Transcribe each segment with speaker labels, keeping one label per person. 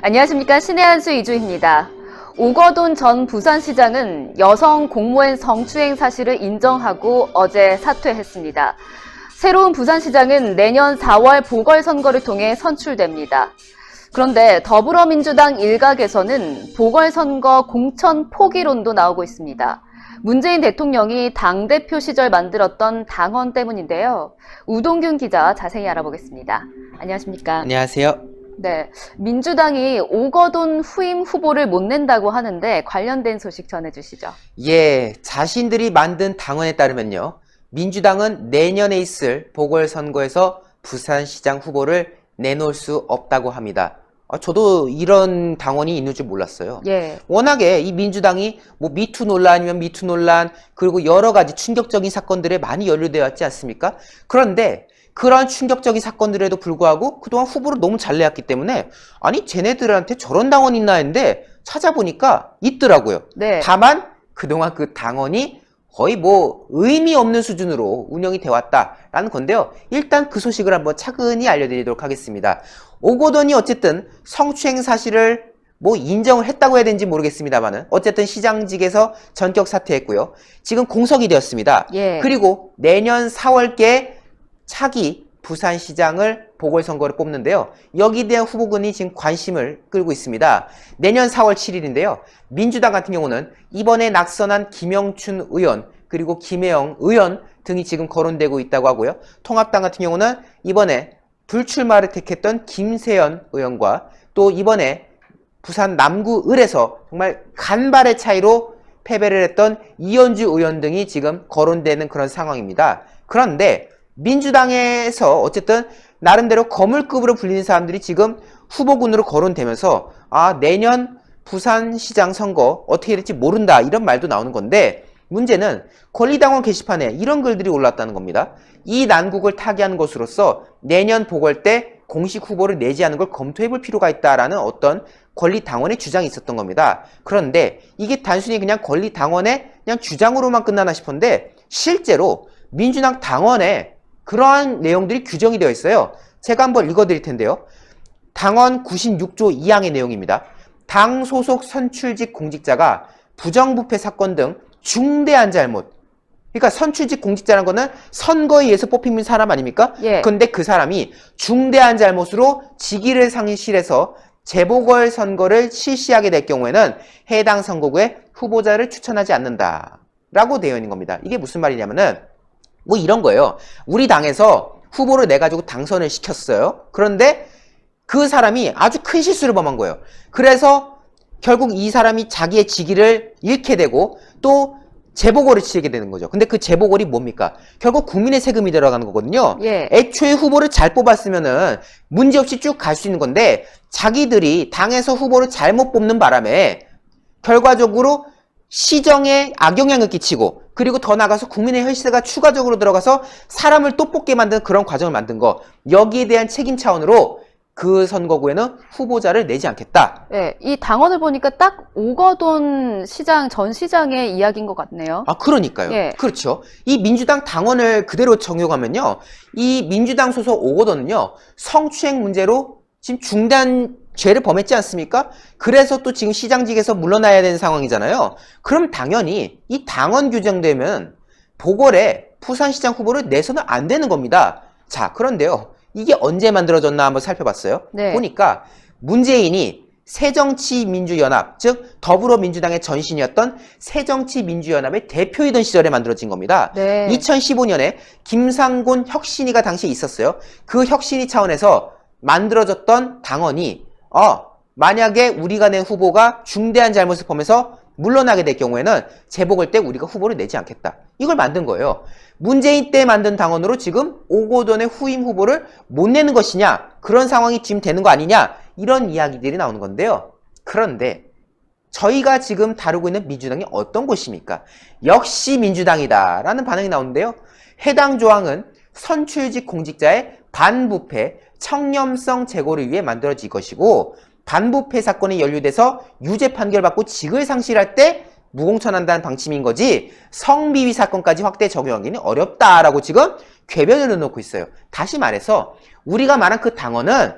Speaker 1: 안녕하십니까. 신의 한수 이주입니다. 오거돈 전 부산시장은 여성 공무원 성추행 사실을 인정하고 어제 사퇴했습니다. 새로운 부산시장은 내년 4월 보궐선거를 통해 선출됩니다. 그런데 더불어민주당 일각에서는 보궐선거 공천 포기론도 나오고 있습니다. 문재인 대통령이 당대표 시절 만들었던 당원 때문인데요. 우동균 기자 자세히 알아보겠습니다. 안녕하십니까?
Speaker 2: 안녕하세요.
Speaker 1: 네, 민주당이 오거돈 후임 후보를 못 낸다고 하는데 관련된 소식 전해주시죠.
Speaker 2: 예, 자신들이 만든 당원에 따르면요. 민주당은 내년에 있을 보궐선거에서 부산시장 후보를 내놓을 수 없다고 합니다. 저도 이런 당원이 있는 줄 몰랐어요.
Speaker 1: 예.
Speaker 2: 워낙에 이 민주당이 뭐 미투 논란이면 미투 논란, 그리고 여러 가지 충격적인 사건들에 많이 연루되어 왔지 않습니까? 그런데 그런 충격적인 사건들에도 불구하고 그동안 후보를 너무 잘 내왔기 때문에 아니 쟤네들한테 저런 당원이 있나 했는데 찾아보니까 있더라고요.
Speaker 1: 네.
Speaker 2: 다만 그동안 그 당원이 거의 뭐 의미 없는 수준으로 운영이 되어 왔다라는 건데요. 일단 그 소식을 한번 차근히 알려드리도록 하겠습니다. 오거돈이 어쨌든 성추행 사실을 뭐 인정을 했다고 해야 되는지 모르겠습니다만은 어쨌든 시장직에서 전격 사퇴했고요. 지금 공석이 되었습니다.
Speaker 1: 예.
Speaker 2: 그리고 내년 4월께 차기 부산시장을 보궐선거를 뽑는데요. 여기에 대한 후보군이 지금 관심을 끌고 있습니다. 내년 4월 7일인데요. 민주당 같은 경우는 이번에 낙선한 김영춘 의원 그리고 김혜영 의원 등이 지금 거론되고 있다고 하고요. 통합당 같은 경우는 이번에 불출마를 택했던 김세연 의원과 또 이번에 부산 남구을에서 정말 간발의 차이로 패배를 했던 이현주 의원 등이 지금 거론되는 그런 상황입니다. 그런데 민주당에서 어쨌든 나름대로 거물급으로 불리는 사람들이 지금 후보군으로 거론되면서 내년 부산시장 선거 어떻게 될지 모른다 이런 말도 나오는 건데 문제는 권리당원 게시판에 이런 글들이 올랐다는 겁니다. 이 난국을 타개하는 것으로서 내년 보궐 때 공식 후보를 내지 않은 걸 검토해볼 필요가 있다라는 어떤 권리당원의 주장이 있었던 겁니다. 그런데 이게 단순히 그냥 권리당원의 그냥 주장으로만 끝나나 싶은데 실제로 민주당 당원에 그러한 내용들이 규정이 되어 있어요. 제가 한번 읽어드릴 텐데요. 당원 96조 2항의 내용입니다. 당 소속 선출직 공직자가 부정부패 사건 등 중대한 잘못, 그러니까 선출직 공직자라는 거는 선거에 의해서 뽑힌 사람 아닙니까?
Speaker 1: 예.
Speaker 2: 근데 그 사람이 중대한 잘못으로 직위를 상실해서 재보궐선거를 실시하게 될 경우에는 해당 선거구에 후보자를 추천하지 않는다 라고 되어 있는 겁니다. 이게 무슨 말이냐면은 뭐 이런 거예요. 우리 당에서 후보를 내가지고 당선을 시켰어요. 그런데 그 사람이 아주 큰 실수를 범한 거예요. 그래서 결국 이 사람이 자기의 직위를 잃게 되고 또 재보궐을 치르게 되는 거죠. 근데 그 재보궐이 뭡니까? 결국 국민의 세금이 들어가는 거거든요.
Speaker 1: 예.
Speaker 2: 애초에 후보를 잘 뽑았으면은 문제없이 쭉 갈 수 있는 건데 자기들이 당에서 후보를 잘못 뽑는 바람에 결과적으로 시정에 악영향을 끼치고 그리고 더 나가서 국민의 혈세가 추가적으로 들어가서 사람을 또 뽑게 만드는 그런 과정을 만든 거 여기에 대한 책임 차원으로 그 선거구에는 후보자를 내지 않겠다.
Speaker 1: 네, 이 당원을 보니까 딱 오거돈 시장 전 시장의 이야기인 것 같네요.
Speaker 2: 그러니까요.
Speaker 1: 예.
Speaker 2: 그렇죠. 이 민주당 당원을 그대로 적용하면요. 이 민주당 소속 오거돈은요. 성추행 문제로 지금 중대한 죄를 범했지 않습니까? 그래서 또 지금 시장직에서 물러나야 되는 상황이잖아요. 그럼 당연히 이 당원 규정되면 보궐에 부산시장 후보를 내서는 안 되는 겁니다. 자, 그런데요. 이게 언제 만들어졌나 한번 살펴봤어요.
Speaker 1: 네.
Speaker 2: 보니까 문재인이 새정치민주연합, 즉 더불어민주당의 전신이었던 새정치민주연합의 대표이던 시절에 만들어진 겁니다.
Speaker 1: 네.
Speaker 2: 2015년에 김상곤 혁신위가 당시에 있었어요. 그 혁신위 차원에서 만들어졌던 당원이 만약에 우리가 낸 후보가 중대한 잘못을 범해서 물러나게 될 경우에는 재보궐 때 우리가 후보를 내지 않겠다. 이걸 만든 거예요. 문재인 때 만든 당원으로 지금 오거돈의 후임 후보를 못 내는 것이냐, 그런 상황이 지금 되는 거 아니냐, 이런 이야기들이 나오는 건데요. 그런데 저희가 지금 다루고 있는 민주당이 어떤 곳입니까? 역시 민주당이다 라는 반응이 나오는데요. 해당 조항은 선출직 공직자의 반부패, 청렴성 제고를 위해 만들어진 것이고, 반부패 사건에 연루돼서 유죄 판결받고 직을 상실할 때 무공천한다는 방침인 거지 성비위 사건까지 확대 적용하기는 어렵다라고 지금 궤변을 넣어놓고 있어요. 다시 말해서 우리가 말한 그 당헌은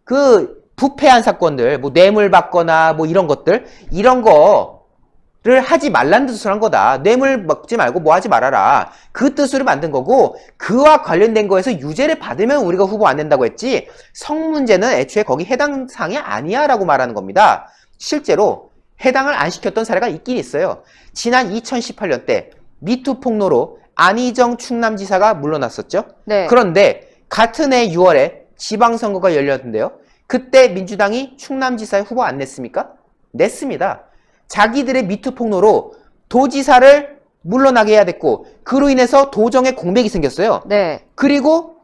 Speaker 2: 그 부패한 사건들, 뭐 뇌물 받거나 뭐 이런 것들, 이런 거를 하지 말란 뜻으로 한 거다. 뇌물 먹지 말고 뭐 하지 말아라. 그 뜻으로 만든 거고, 그와 관련된 거에서 유죄를 받으면 우리가 후보 안 된다고 했지, 성 문제는 애초에 거기 해당 사항이 아니야 라고 말하는 겁니다. 실제로 해당을 안 시켰던 사례가 있긴 있어요. 지난 2018년 때 미투 폭로로 안희정 충남지사가 물러났었죠.
Speaker 1: 네.
Speaker 2: 그런데 같은 해 6월에 지방선거가 열렸는데요. 그때 민주당이 충남지사에 후보 안 냈습니까? 냈습니다. 자기들의 미투 폭로로 도지사를 물러나게 해야 됐고, 그로 인해서 도정에 공백이 생겼어요.
Speaker 1: 네.
Speaker 2: 그리고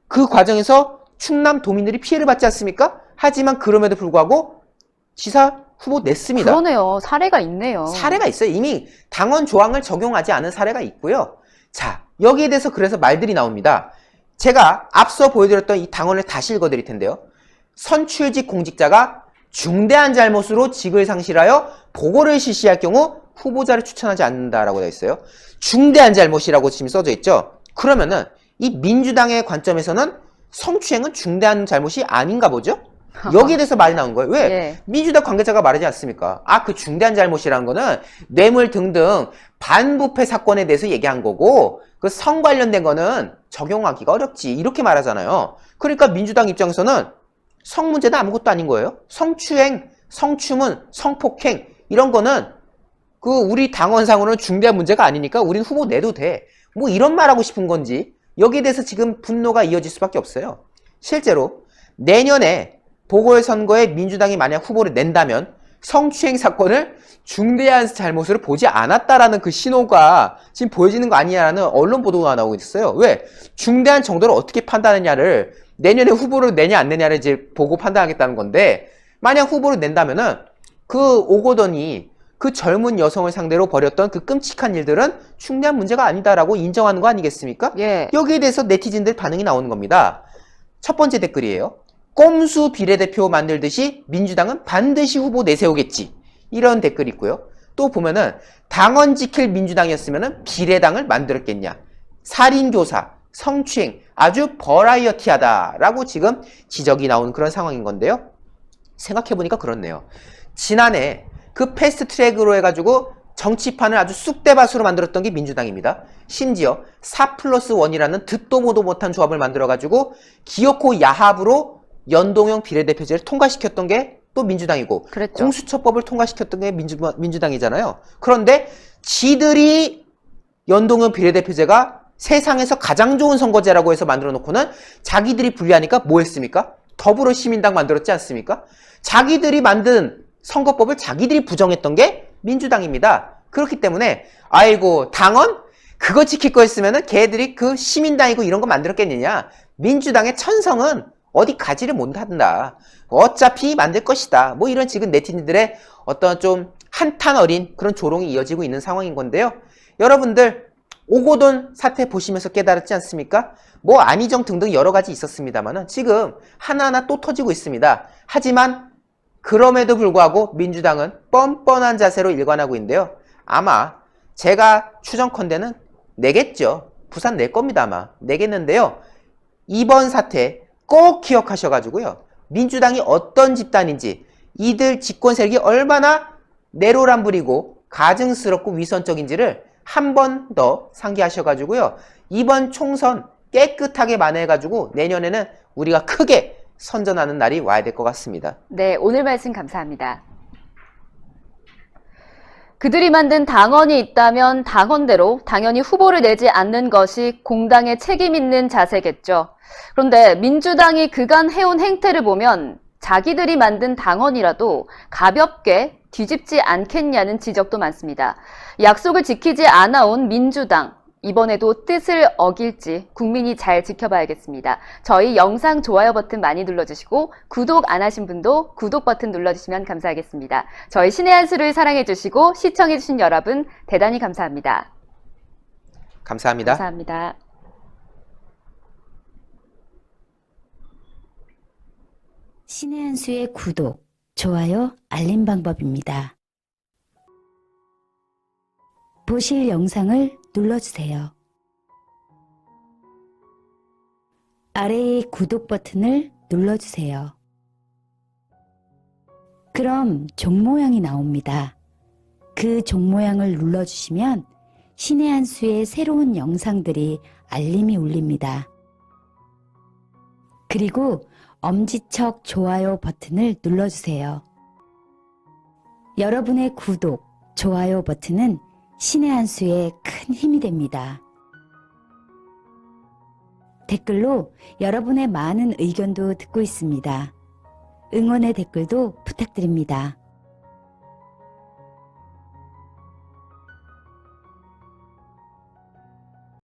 Speaker 2: 그 과정에서 충남 도민들이 피해를 받지 않습니까? 하지만 그럼에도 불구하고 지사 후보 냈습니다.
Speaker 1: 그러네요. 사례가 있네요.
Speaker 2: 사례가 있어요. 이미 당원 조항을 적용하지 않은 사례가 있고요. 자, 여기에 대해서 그래서 말들이 나옵니다. 제가 앞서 보여드렸던 이 당원을 다시 읽어드릴 텐데요. 선출직 공직자가 중대한 잘못으로 직을 상실하여 보고를 실시할 경우 후보자를 추천하지 않는다라고 되어 있어요. 중대한 잘못이라고 지금 써져 있죠. 그러면은 이 민주당의 관점에서는 성추행은 중대한 잘못이 아닌가 보죠? 여기에 대해서 말이 나온 거예요. 왜?
Speaker 1: 예.
Speaker 2: 민주당 관계자가 말하지 않습니까? 아, 그 중대한 잘못이라는 거는 뇌물 등등 반부패 사건에 대해서 얘기한 거고, 그 성 관련된 거는 적용하기가 어렵지. 이렇게 말하잖아요. 그러니까 민주당 입장에서는 성 문제는 아무것도 아닌 거예요. 성추행, 성추문, 성폭행 이런 거는 그 우리 당원상으로는 중대한 문제가 아니니까 우린 후보 내도 돼. 뭐 이런 말하고 싶은 건지 여기에 대해서 지금 분노가 이어질 수밖에 없어요. 실제로 내년에 보궐선거에 민주당이 만약 후보를 낸다면 성추행 사건을 중대한 잘못으로 보지 않았다라는 그 신호가 지금 보여지는 거 아니냐라는 언론 보도가 나오고 있어요. 왜? 중대한 정도를 어떻게 판단하느냐를 내년에 후보를 내냐 안 내냐를 이제 보고 판단하겠다는 건데, 만약 후보를 낸다면은 그 오거돈이 그 젊은 여성을 상대로 벌였던 그 끔찍한 일들은 중대한 문제가 아니다라고 인정하는 거 아니겠습니까?
Speaker 1: 예.
Speaker 2: 여기에 대해서 네티즌들 반응이 나오는 겁니다. 첫 번째 댓글이에요. 꼼수 비례대표 만들듯이 민주당은 반드시 후보 내세우겠지. 이런 댓글이 있고요. 또 보면은 당원 지킬 민주당이었으면 비례당을 만들었겠냐. 살인교사, 성추행, 아주 버라이어티하다라고 지금 지적이 나오는 그런 상황인 건데요. 생각해보니까 그렇네요. 지난해 그 패스트트랙으로 해가지고 정치판을 아주 쑥대밭으로 만들었던 게 민주당입니다. 심지어 4+1이라는 듣도 보도 못한 조합을 만들어가지고 기어코 야합으로 연동형 비례대표제를 통과시켰던 게 또 민주당이고,
Speaker 1: 그랬죠.
Speaker 2: 공수처법을 통과시켰던 게 민주당이잖아요. 그런데 지들이 연동형 비례대표제가 세상에서 가장 좋은 선거제라고 해서 만들어 놓고는 자기들이 불리하니까 뭐 했습니까? 더불어시민당 만들었지 않습니까? 자기들이 만든 선거법을 자기들이 부정했던 게 민주당입니다. 그렇기 때문에 아이고 당원? 그거 지킬 거였으면은 걔들이 그 시민당이고 이런 거 만들었겠느냐. 민주당의 천성은 어디 가지를 못한다. 어차피 만들 것이다. 뭐 이런 지금 네티즌들의 어떤 좀 한탄 어린 그런 조롱이 이어지고 있는 상황인 건데요. 여러분들 오고돈 사태 보시면서 깨달았지 않습니까? 뭐 안희정 등등 여러 가지 있었습니다만은 지금 하나하나 또 터지고 있습니다. 하지만 그럼에도 불구하고 민주당은 뻔뻔한 자세로 일관하고 있는데요. 아마 제가 추정컨대는 내겠죠. 부산 낼 겁니다. 아마 내겠는데요. 이번 사태 꼭 기억하셔가지고요. 민주당이 어떤 집단인지, 이들 집권 세력이 얼마나 내로남불이고 가증스럽고 위선적인지를 한 번 더 상기하셔가지고요. 이번 총선 깨끗하게 만회해가지고 내년에는 우리가 크게 선전하는 날이 와야 될 것 같습니다.
Speaker 1: 네, 오늘 말씀 감사합니다. 그들이 만든 당원이 있다면 당원대로 당연히 후보를 내지 않는 것이 공당의 책임 있는 자세겠죠. 그런데 민주당이 그간 해온 행태를 보면 자기들이 만든 당원이라도 가볍게 뒤집지 않겠냐는 지적도 많습니다. 약속을 지키지 않아온 민주당, 이번에도 뜻을 어길지 국민이 잘 지켜봐야겠습니다. 저희 영상 좋아요 버튼 많이 눌러주시고 구독 안 하신 분도 구독 버튼 눌러주시면 감사하겠습니다. 저희 신의 한 수를 사랑해주시고 시청해주신 여러분 대단히 감사합니다.
Speaker 2: 감사합니다.
Speaker 1: 감사합니다.
Speaker 3: 신의 한 수의 구독, 좋아요, 알림 방법입니다. 보실 영상을 눌러주세요. 아래의 구독 버튼을 눌러주세요. 그럼 종 모양이 나옵니다. 그 종 모양을 눌러주시면 신의 한 수의 새로운 영상들이 알림이 울립니다. 그리고 엄지척 좋아요 버튼을 눌러주세요. 여러분의 구독, 좋아요 버튼은 신의 한 수에 큰 힘이 됩니다. 댓글로 여러분의 많은 의견도 듣고 있습니다. 응원의 댓글도 부탁드립니다.